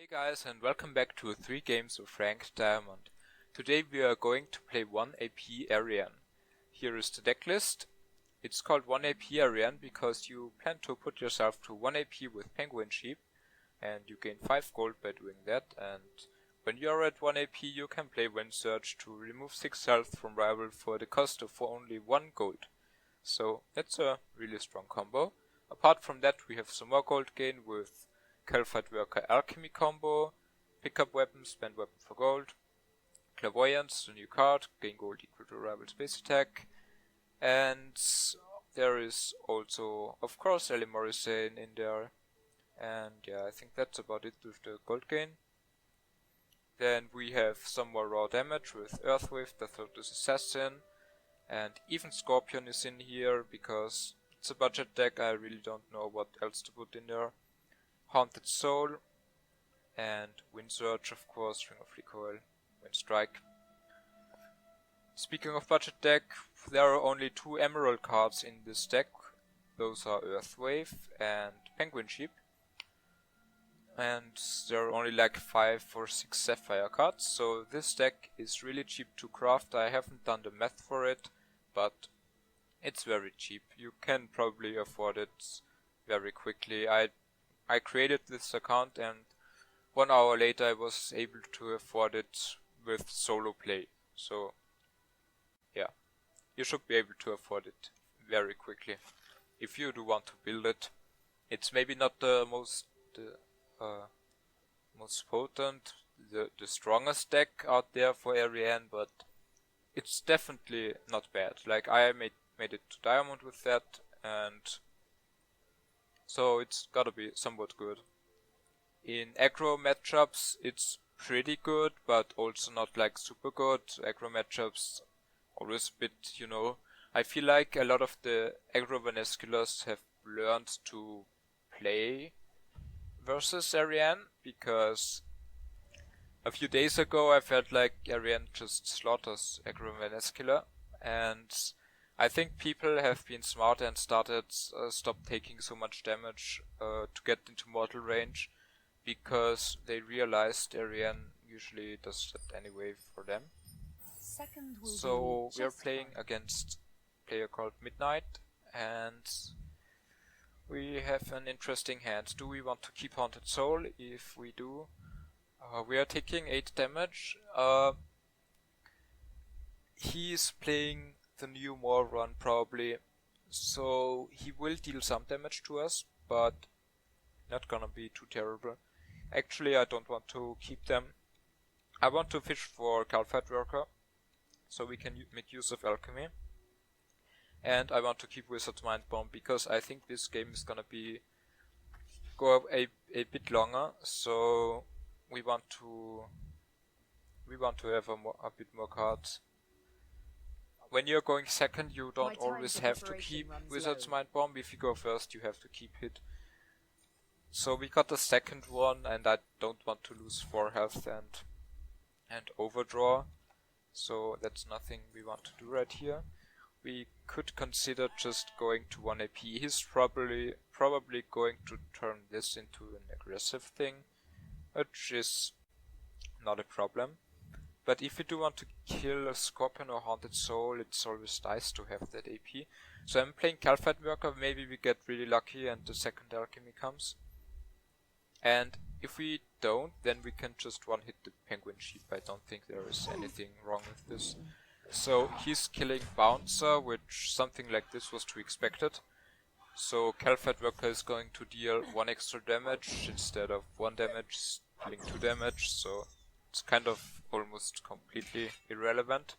Hey guys, and welcome back to 3 games of ranked diamond. Today we are going to play 1 AP Ariane. Here is the deck list. It's called 1 AP Ariane because you plan to put yourself to 1 AP with penguin sheep and you gain 5 gold by doing that, and when you are at 1 AP you can play Wind Surge to remove 6 health from rival for the cost of only 1 gold. So that's a really strong combo. Apart from that we have some more gold gain with Cygopat Worker Alchemy combo, pick up weapon, spend weapon for gold, Clairvoyance, the new card, gain gold equal to rival space attack, and there is also, of course, Ellie Morrison in there, and yeah, I think that's about it with the gold gain. Then we have some more raw damage with Earthwave, the Third Assassin, and even Scorpion is in here because it's a budget deck. I really don't know what else to put in there. Haunted Soul, and Wind Surge, of course, Ring of Recoil, Wind Strike. Speaking of budget deck, there are only 2 Emerald cards in this deck. Those are Earthwave and Penguin Sheep. And there are only like 5 or 6 Sapphire cards, so this deck is really cheap to craft. I haven't done the math for it, but it's very cheap. You can probably afford it very quickly. I created this account and 1 hour later I was able to afford it with solo play. So yeah, you should be able to afford it very quickly. If you do want to build it, it's maybe not the most potent, the strongest deck out there for Ariane, but it's definitely not bad. Like I made it to diamond with that, and so it's gotta be somewhat good. In aggro matchups it's pretty good, but also not like super good. Aggro matchups always a bit, you know, I feel like a lot of the aggro Vanesculars have learned to play versus Ariane, because a few days ago I felt like Ariane just slaughters aggro Vanescular, and I think people have been smart and stopped taking so much damage to get into mortal range, because they realized Ariane usually does that anyway for them. So we are playing against a player called Midnight, and we have an interesting hand. Do we want to keep Haunted Soul? If we do, we are taking 8 damage. He is playing the new War run probably, so he will deal some damage to us, but not gonna be too terrible. Actually, I don't want to keep them. I want to fish for Cygopat Worker, so we can make use of alchemy. And I want to keep Wizard's Mind Bomb because I think this game is gonna go a bit longer, so we want to have a bit more cards. When you're going second, you don't always have to keep Wizard's Mind Bomb. If you go first, you have to keep it. So we got the second one, and I don't want to lose 4 health and overdraw. So that's nothing we want to do right here. We could consider just going to 1 AP. He's probably going to turn this into an aggressive thing, which is not a problem. But if you do want to kill a Scorpion or Haunted Soul, it's always nice to have that AP. So I'm playing Cygopat Worker, maybe we get really lucky and the second alchemy comes. And if we don't, then we can just one-hit the Penguin Sheep. I don't think there is anything wrong with this. So he's killing Bouncer, which something like this was to be expected. So Cygopat Worker is going to deal 1 extra damage instead of 1 damage, dealing 2 damage, so it's kind of almost completely irrelevant.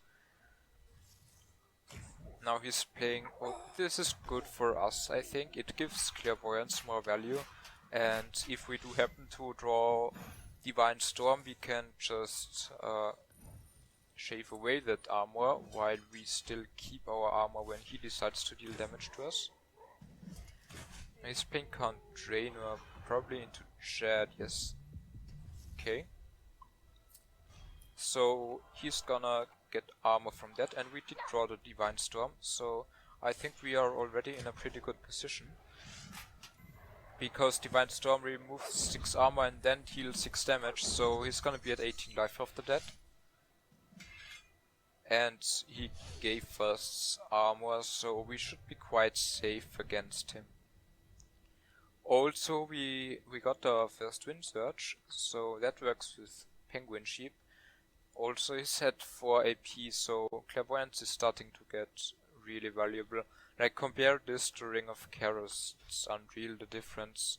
Now he's playing, oh, this is good for us, I think. It gives Clairvoyance more value, and if we do happen to draw Divine Storm, we can just shave away that armor while we still keep our armor when he decides to deal damage to us. He's playing Count Draenor, probably into Chad, yes. Okay. So he's gonna get armor from that, and we did draw the Divine Storm, so I think we are already in a pretty good position. because Divine Storm removes 6 armor and then heals 6 damage, so he's gonna be at 18 life after that. And he gave us armor, so we should be quite safe against him. Also, we got our first Wind Surge, so that works with Penguin Sheep. Also, he's at 4 AP, so Clairvoyance is starting to get really valuable. Like, compare this to Ring of Chaos, it's unreal the difference.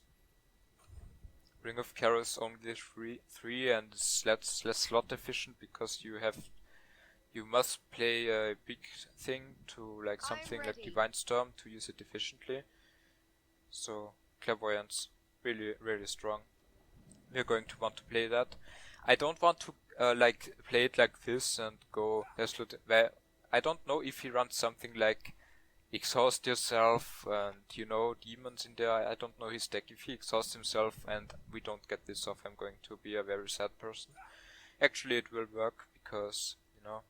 Ring of Chaos only 3 and it's less slot efficient because you must play a big thing to like something like Divine Storm to use it efficiently. So Clairvoyance, really strong. We're going to want to play that. I don't want to like play it like this and go Resolute. I don't know if he runs something like Exhaust Yourself and you know demons in there. I don't know his deck. If he exhausts himself and we don't get this off, I'm going to be a very sad person. Actually it will work because you know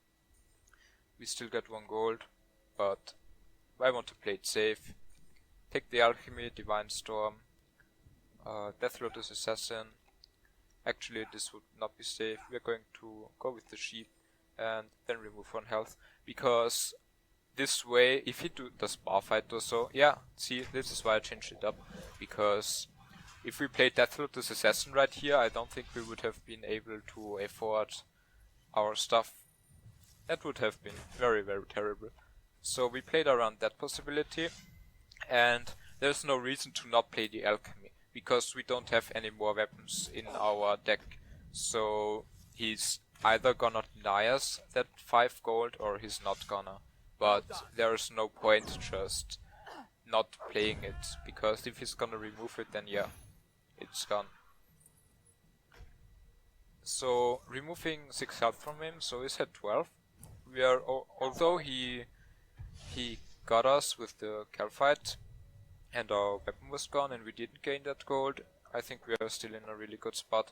we still get 1 gold, but I want to play it safe. Take the Alchemy, Divine Storm, Death Lotus Assassin. Actually this would not be safe. We're going to go with the sheep and then remove 1 health, because this way, if he does bar fight or so, yeah, see, this is why I changed it up, because if we played Death Lotus Assassin right here, I don't think we would have been able to afford our stuff. That would have been very terrible. So we played around that possibility, and there's no reason to not play the Alchemy, because we don't have any more weapons in our deck. So he's either gonna deny us that 5 gold or he's not gonna. But there's no point just not playing it, because if he's gonna remove it, then yeah, it's gone. So removing 6 health from him, so he's at 12. We are, although he got us with the Cal fight and our weapon was gone and we didn't gain that gold, I think we are still in a really good spot,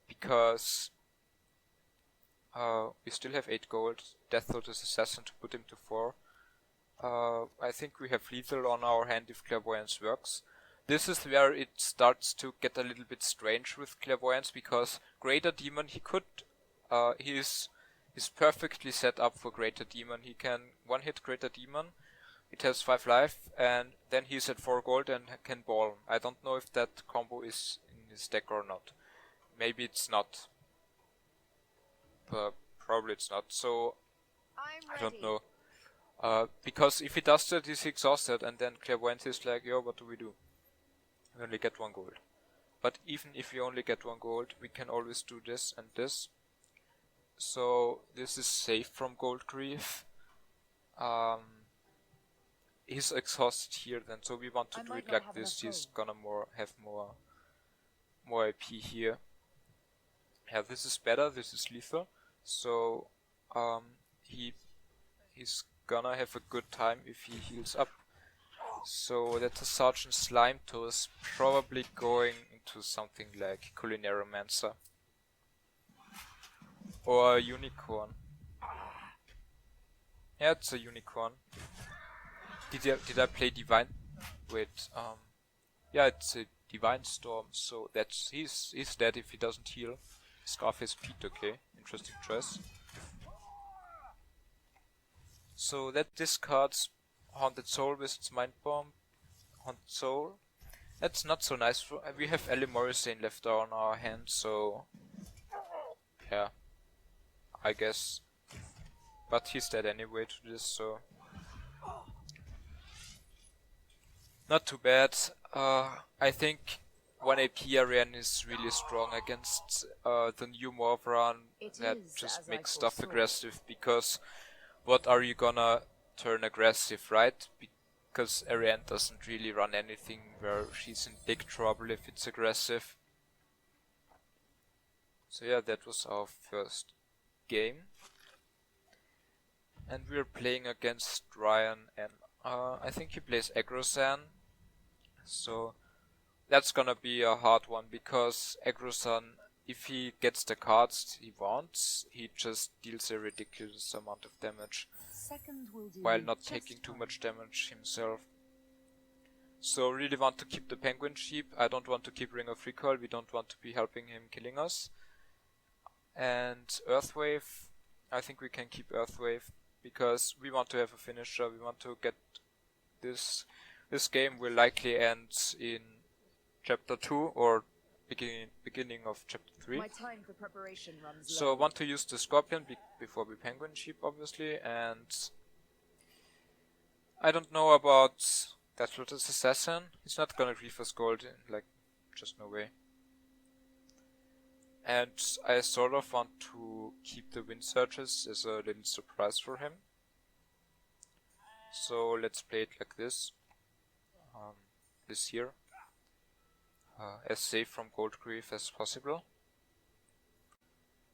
because we still have 8 gold, Death Lotus Assassin to put him to 4. I think we have lethal on our hand if Clairvoyance works. This is where it starts to get a little bit strange with Clairvoyance, because Greater Demon, he's perfectly set up for Greater Demon. He can one-hit Greater Demon, it has 5 life, and then he's at 4 gold and can ball. I don't know if that combo is in his deck or not. Maybe it's not. Probably it's not, so I don't know. Because if he does that, he's exhausted, and then Clairvoyance is like, yo, what do? We only get 1 gold. But even if we only get 1 gold, we can always do this and this. So this is safe from gold grief. He's exhausted here then, so we want to do it like this. He's gonna have more AP here. Yeah, this is better, this is lethal. So he's gonna have a good time if he heals up. So that's a Sergeant Slime Toes, probably going into something like Culinaromancer or a Unicorn. Yeah, it's a Unicorn. Did I play Divine? Wait, yeah, it's a Divine Storm, so he's dead if he doesn't heal. Scarface Pete, okay, interesting choice. So that discards Haunted Soul with its Mind Bomb. Haunted Soul. That's not so nice. We have Ellie Morrison left on our hand, so yeah, I guess. But he's dead anyway to this, so not too bad. I think 1 AP Ariane is really strong against the new Morph run that just makes stuff aggressive, because what are you gonna turn aggressive, right? Because Ariane doesn't really run anything where she's in big trouble if it's aggressive. So yeah, that was our first game. And we're playing against Ryan, and I think he plays Agrosan. So that's gonna be a hard one, because Agrosan, if he gets the cards he wants, he just deals a ridiculous amount of damage while not taking too much damage himself. So really want to keep the penguin sheep. I don't want to keep Ring of Recall. We don't want to be helping him killing us. And Earthwave, I think we can keep Earthwave because we want to have a finisher. We want to get this. This game will likely end in chapter 2 or beginning of chapter 3. My time for preparation runs So low. I want to use the scorpion before we penguin sheep, obviously, and I don't know about Decklist assassin. He's not gonna grief us gold, like, just no way. And I sort of want to keep the wind searches as a little surprise for him. So let's play it like this. This here. As safe from gold grief as possible.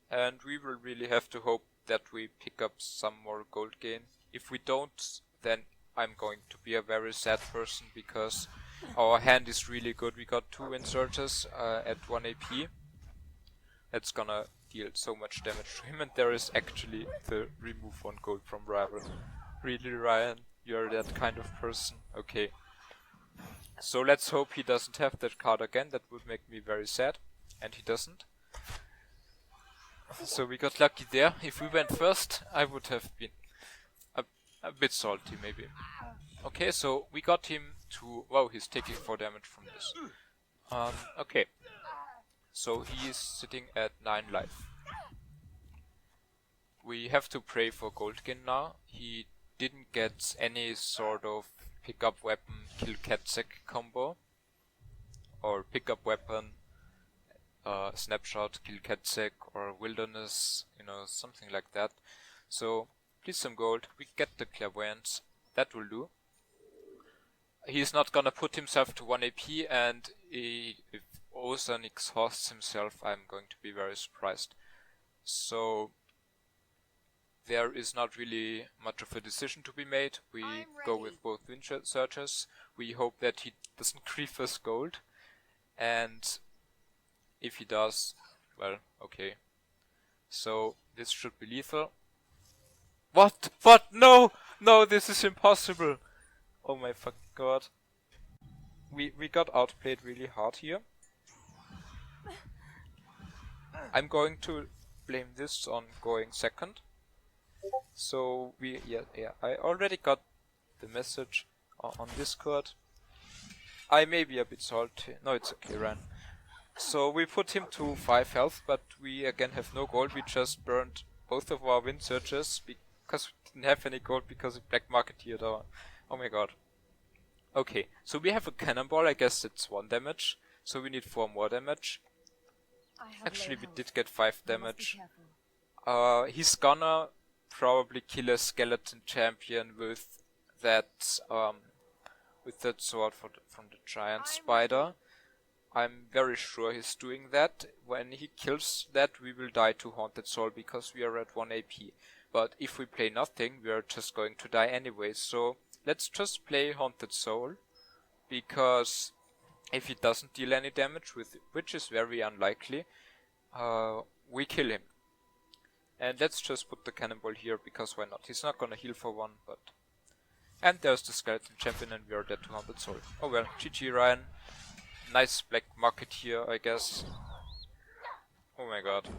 And we will really have to hope that we pick up some more gold gain. If we don't, then I'm going to be a very sad person because our hand is really good. We got 2 insurgers at 1 AP. That's gonna deal so much damage to him, and there is actually the remove 1 gold from rival. Really, Ryan? You're that kind of person? Okay. So let's hope he doesn't have that card again. That would make me very sad. And he doesn't. So we got lucky there. If we went first, I would have been a bit salty, maybe. Okay, so we got him to... Wow, he's taking 4 damage from this. Okay. So he is sitting at 9 life. We have to pray for gold gain now. He didn't get any sort of pick-up weapon kill Katsek combo. Or pick-up weapon snapshot kill Katsek or wilderness, you know, something like that. So please some gold. We get the clairvoyance. That will do. He's not gonna put himself to 1 AP, and if Ozan exhausts himself, I'm going to be very surprised. So there is not really much of a decision to be made. We go with both wind searchers. We hope that he doesn't grief us gold, and if he does, well, okay. So this should be lethal. What? What? No! No, this is impossible! Oh my fucking god. We got outplayed really hard here. I'm going to blame this on going second. So yeah, I already got the message on Discord. I may be a bit salty. No, it's okay, Ran. So we put him to 5 health, but we again have no gold. We just burned both of our wind searches because we didn't have any gold because of black marketeered our... Oh my god. Okay, so we have a cannonball. I guess it's 1 damage. So we need 4 more damage. Actually, we did get 5 damage. He's gonna probably kill a skeleton champion with that sword from the giant spider. I'm very sure he's doing that. When he kills that, we will die to Haunted Soul because we are at 1 AP. But if we play nothing, we are just going to die anyway. So let's just play Haunted Soul, because if he doesn't deal any damage, which is very unlikely, we kill him. And let's just put the cannonball here, because why not? He's not gonna heal for 1, but... And there's the skeleton champion, and we are dead to Haunted Soul. Oh well, GG Ryan. Nice black market here, I guess. Oh my god.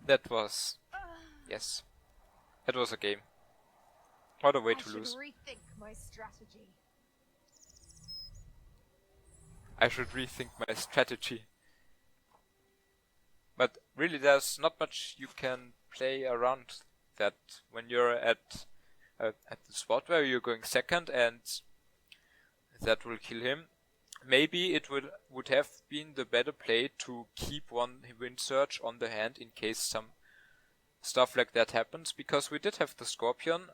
That was... Yes. That was a game. What a way to lose. Rethink my strategy. I should rethink my strategy. But really there's not much you can play around that when you're at the spot where you're going second, and that will kill him. Maybe it would have been the better play to keep 1 wind surge on the hand in case some stuff like that happens, because we did have the scorpion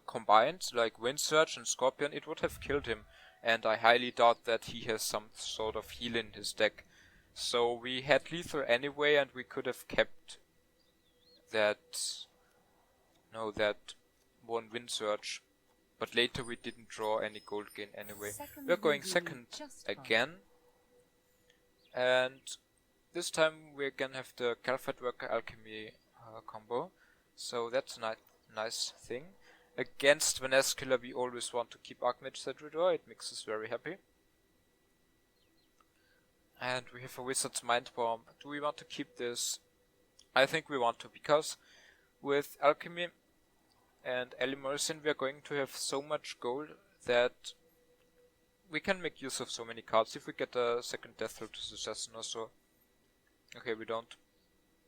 combined, like wind surge and scorpion. It would have killed him, and I highly doubt that he has some sort of heal in his deck. So we had lethal anyway, and we could have kept that 1 wind surge. But later we didn't draw any gold gain anyway. We're going second again. And this time we again have the Calphite Worker Alchemy combo. So that's a nice thing. Against Venescula we always want to keep Archmage Sedridor, it makes us very happy. And we have a Wizard's Mind Bomb. Do we want to keep this? I think we want to, because with Alchemy and Elimursin we are going to have so much gold that we can make use of so many cards. If we get a second Death Lotus Assassin or so. Okay, we don't.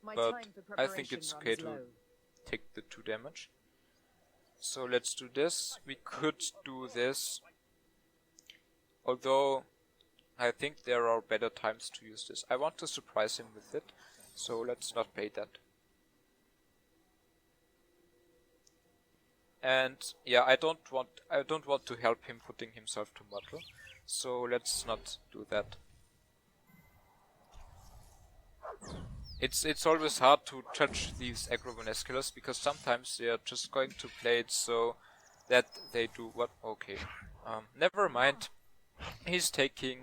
But I think it's okay to take the 2 damage. So let's do this. We could do this. Although I think there are better times to use this. I want to surprise him with it. So let's not pay that. And yeah, I don't want to help him putting himself to mortal. So let's not do that. It's always hard to judge these aggro Venesculas because sometimes they are just going to play it so that they do what? Okay. Never mind. He's taking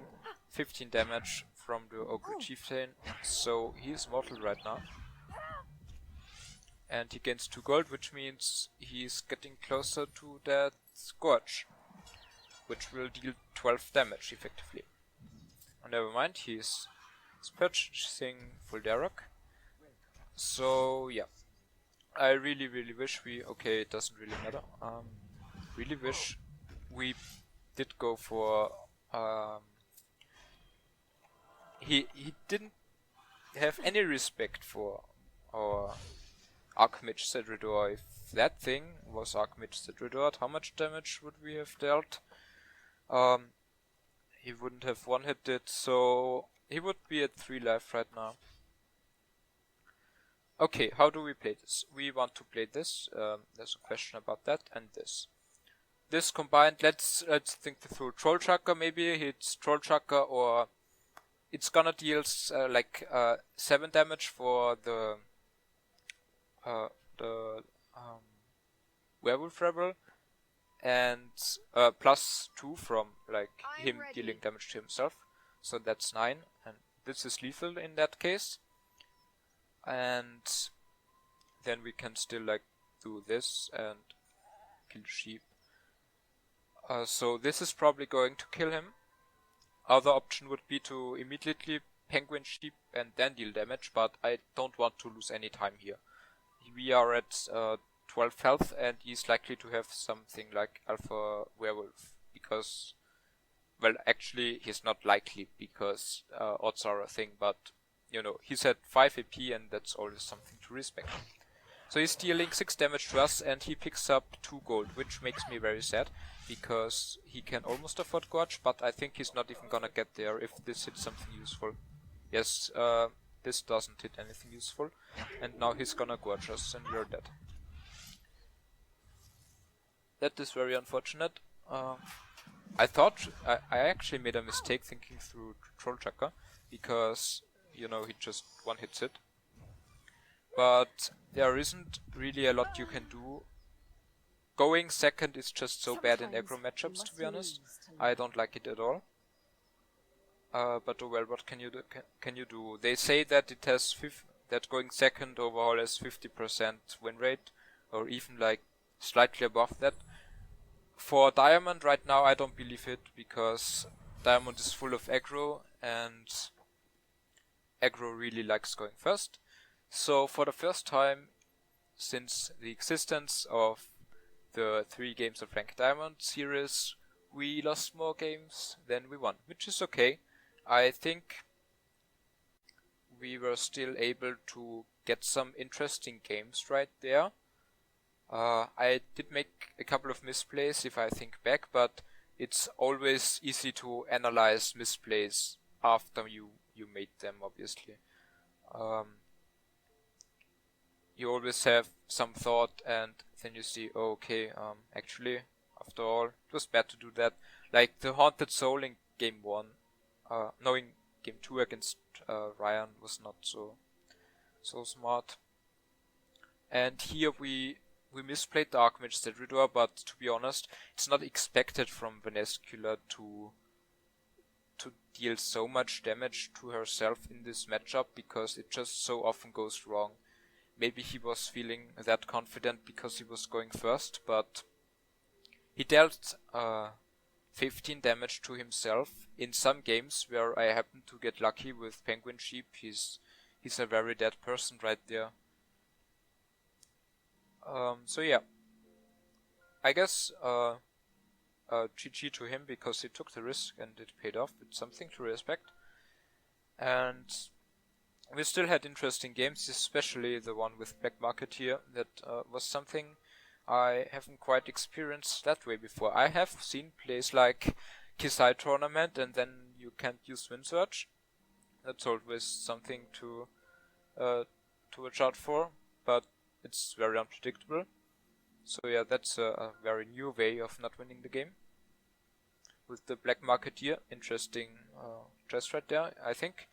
15 damage from the Ogre Chieftain, so he's mortal right now. And he gains 2 gold, which means he's getting closer to that Scourge, which will deal 12 damage effectively. Oh, never mind, he's purchasing full Darok. So yeah, I really wish we, okay, it doesn't really matter, really wish we did go for, he didn't have any respect for our Archmage Sedridor. If that thing was Archmage Sedridor, how much damage would we have dealt? He wouldn't have one-hit it, so he would be at 3 life right now. Okay, how do we play this? We want to play this, there's a question about that, and this. This combined, let's think through. Troll Chakra, maybe it's Troll Chakra, or it's gonna deal 7 damage for the Werewolf Rebel, and plus 2 from him dealing damage to himself, so that's 9, and this is lethal in that case. And then we can still do this and kill sheep. So this is probably going to kill him. Other option would be to immediately penguin sheep and then deal damage, but I don't want to lose any time here. We are at 12 health and he's likely to have something like Alpha Werewolf, because, well, actually he's not likely because odds are a thing, but you know, he's at 5 AP and that's always something to respect. So he's dealing 6 damage to us and he picks up 2 gold, which makes me very sad, because he can almost afford Gorge, but I think he's not even gonna get there if this hits something useful. Yes, this doesn't hit anything useful, and now he's gonna Gorge us and we're dead. That is very unfortunate. I thought I actually made a mistake thinking through Troll Chakra, because you know, he just one-hits it. But there isn't really a lot you can do. Going second is just so bad in aggro matchups, to be honest. I don't like it at all. But oh well, what can you do? Can you do? They say that it has that going second overall has 50% win rate, or even slightly above that. For Diamond right now, I don't believe it, because Diamond is full of aggro, and aggro really likes going first. So for the first time since the existence of the 3 games of Ranked Diamond series, we lost more games than we won, which is okay. I think we were still able to get some interesting games right there. I did make a couple of misplays if I think back, but it's always easy to analyze misplays after you made them, obviously. You always have some thought and then you see, oh, okay, actually, after all, it was bad to do that. Like the Haunted Soul in game 1, knowing game 2 against Ryan was not so smart. And here we misplayed the Archmage Sedridor, but to be honest, it's not expected from Venescula to deal so much damage to herself in this matchup, because it just so often goes wrong. Maybe he was feeling that confident because he was going first, but He dealt 15 damage to himself. In some games where I happen to get lucky with Penguin Sheep, he's a very dead person right there. So yeah, I guess GG to him because he took the risk and it paid off. It's something to respect. And we still had interesting games, especially the one with Black Marketeer. That was something I haven't quite experienced that way before. I have seen plays like Kisai Tournament and then you can't use Wind Surge. That's always something to watch out for, but it's very unpredictable. So yeah, that's a very new way of not winning the game. With the Black Marketeer, interesting dress right there. I think,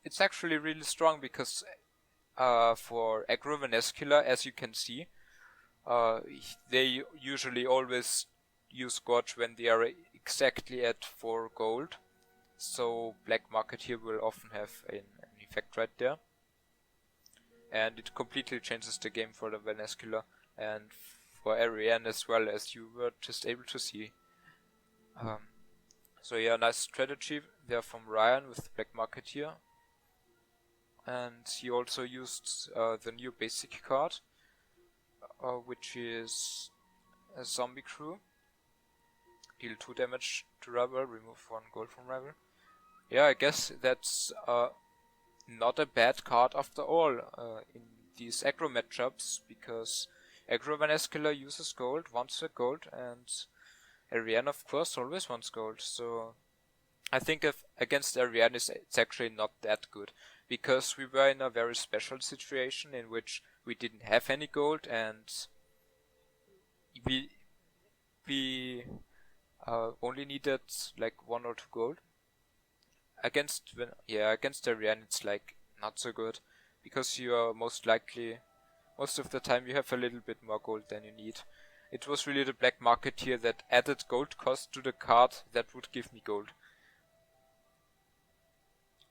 it's actually really strong because for Aggro Venescula, as you can see, they usually always use Gorge when they are exactly at 4 gold. So Black Marketeer will often have an effect right there. And it completely changes the game for the Venescula and for Ariane as well, as you were just able to see. So yeah, nice strategy there from Ryan with Black Marketeer. And he also used the new basic card, which is a zombie crew. Deal 2 damage to rival, remove 1 gold from rival. Yeah, I guess that's not a bad card after all in these aggro matchups, because aggro Venescula uses gold, wants a gold, and Ariane of course always wants gold, so I think if against Ariane it's actually not that good, because we were in a very special situation in which we didn't have any gold and we only needed like 1 or 2 gold. Against Ariane it's like not so good, because you are most of the time you have a little bit more gold than you need. It was really the Black Marketeer that added gold cost to the card that would give me gold.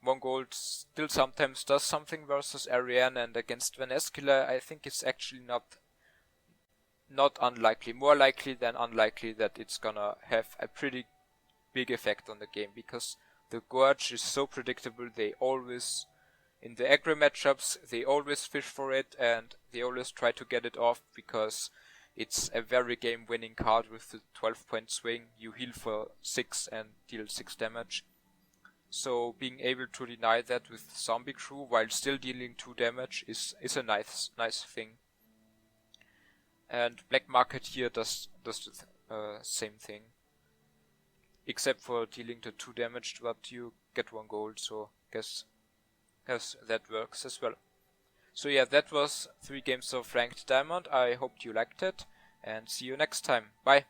1 gold still sometimes does something versus Ariane, and against Venescula I think it's actually not unlikely, more likely than unlikely that it's gonna have a pretty big effect on the game, because the Gorge is so predictable. They always, in the aggro matchups, they always fish for it and they always try to get it off, because it's a very game winning card with the 12-point swing. You heal for 6 and deal 6 damage. So being able to deny that with Zombie Crew while still dealing 2 damage is a nice thing. And Black Marketeer does the same thing, except for dealing the 2 damage, but you get 1 gold, so guess that works as well. So yeah, that was 3 games of Ranked Diamond. I hope you liked it, and see you next time. Bye!